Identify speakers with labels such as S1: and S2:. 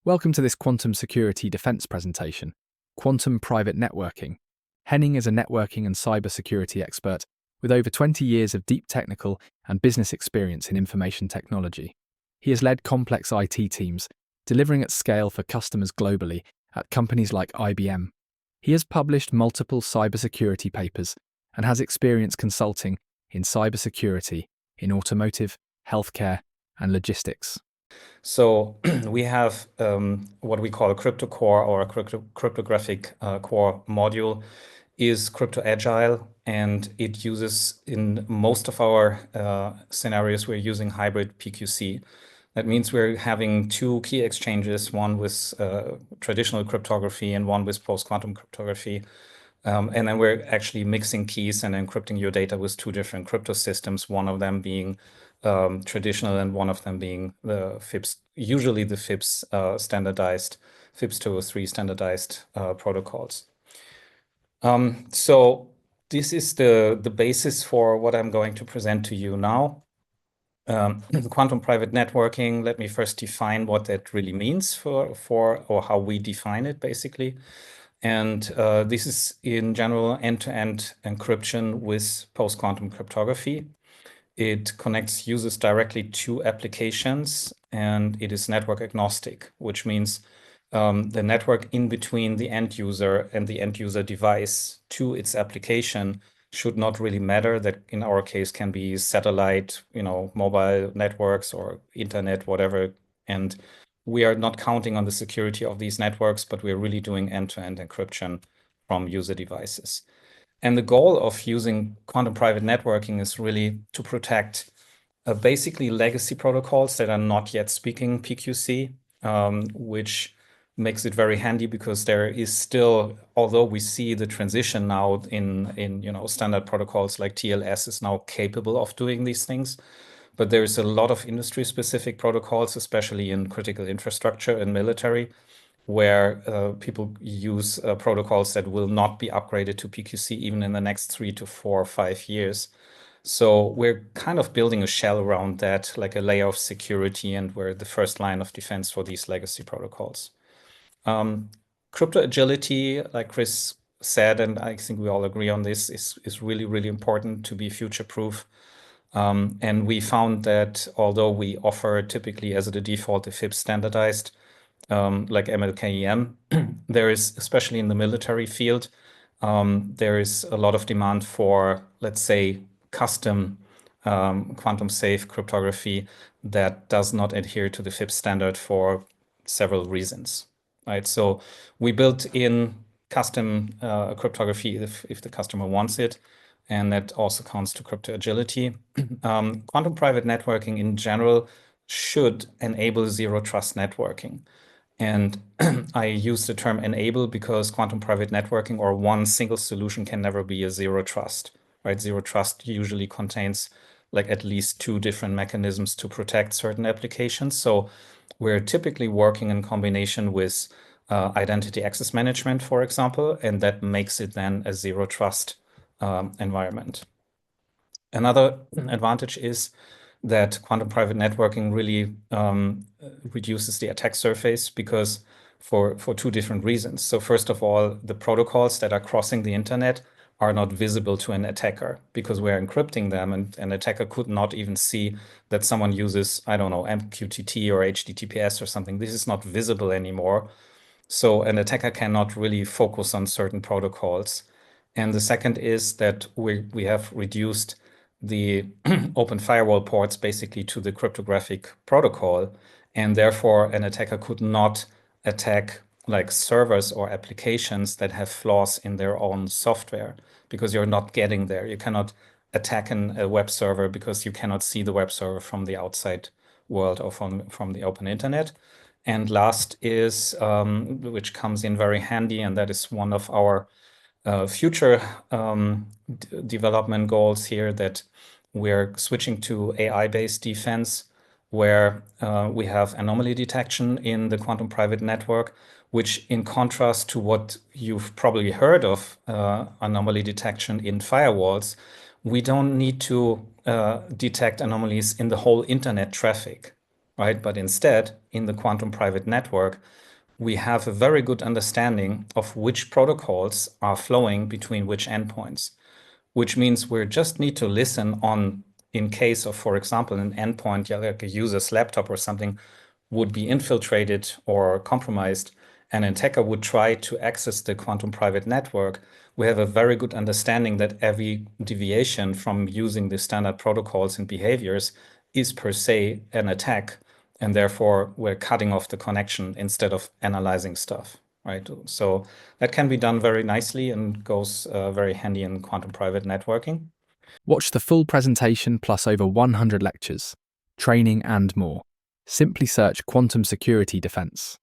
S1: Welcome to this quantum security defense presentation, Quantum Private Networking. Henning is a networking and cybersecurity expert with over 20 years of deep technical and business experience in information technology. He has led complex IT teams, delivering at scale for customers globally at companies like IBM. He has published multiple cybersecurity papers and has experience consulting in cybersecurity in automotive, healthcare, and logistics.
S2: So we have what we call a crypto core or a cryptographic core module is crypto-agile, and it uses in most of our scenarios, we're using hybrid PQC. That means we're having two key exchanges, one with traditional cryptography and one with post-quantum cryptography. And then we're actually mixing keys and encrypting your data with two different crypto systems, one of them being traditional and one of them being the FIPS, usually the FIPS standardized, FIPS 203 standardized protocols. So this is the basis for what I'm going to present to you now. Quantum private networking, let me first define what that really means for or how we define it basically. And this is in general end-to-end encryption with post-quantum cryptography. It connects users directly to applications, and it is network agnostic, which means the network in between the end user and the end user device to its application should not really matter. That in our case can be satellite, mobile networks or internet, whatever. And we are not counting on the security of these networks, but we're really doing end-to-end encryption from user devices. And the goal of using quantum private networking is really to protect basically legacy protocols that are not yet speaking PQC, which makes it very handy because there is still, although we see the transition now in standard protocols like TLS is now capable of doing these things, but there's a lot of industry-specific protocols, especially in critical infrastructure and military, where people use protocols that will not be upgraded to PQC even in the next 3 to 4 or 5 years. So we're kind of building a shell around that, like a layer of security, and we're the first line of defense for these legacy protocols. Crypto agility, like Chris said, and I think we all agree on this, is really, really important to be future-proof. And we found that although we offer typically as the default the FIPS standardized, like MLKEM, there is, especially in the military field, there is a lot of demand for, let's say, custom quantum safe cryptography that does not adhere to the FIPS standard for several reasons, right? So we built in custom cryptography if the customer wants it, and that also counts to crypto agility. Quantum private networking in general should enable zero trust networking. And I use the term enable because quantum private networking or one single solution can never be a zero trust, right? Zero trust usually contains like at least two different mechanisms to protect certain applications. So we're typically working in combination with identity access management, for example, and that makes it then a zero trust environment. Another advantage is that quantum private networking really reduces the attack surface because for two different reasons. So first of all, the protocols that are crossing the internet are not visible to an attacker because we're encrypting them, and an attacker could not even see that someone uses, I don't know, MQTT or HTTPS or something. This is not visible anymore. So an attacker cannot really focus on certain protocols. And the second is that we have reduced the open firewall ports basically to the cryptographic protocol, and therefore an attacker could not attack like servers or applications that have flaws in their own software because you're not getting there. You cannot attack a web server because you cannot see the web server from the outside world or from the open internet. And last is, which comes in very handy, and that is one of our future development goals here, that we're switching to AI-based defense, where we have anomaly detection in the quantum private network, which in contrast to what you've probably heard of anomaly detection in firewalls, we don't need to detect anomalies in the whole internet traffic. right? But instead, in the quantum private network, we have a very good understanding of which protocols are flowing between which endpoints, which means we just need to listen on, in case of, for example, an endpoint, like a user's laptop or something, would be infiltrated or compromised, and an attacker would try to access the quantum private network. We have a very good understanding that every deviation from using the standard protocols and behaviors is per se an attack, and therefore we're cutting off the connection instead of analyzing stuff, right? So that can be done very nicely and goes very handy in quantum private networking.
S1: Watch the full presentation plus over 100 lectures, training and more. Simply search Quantum Security Defense.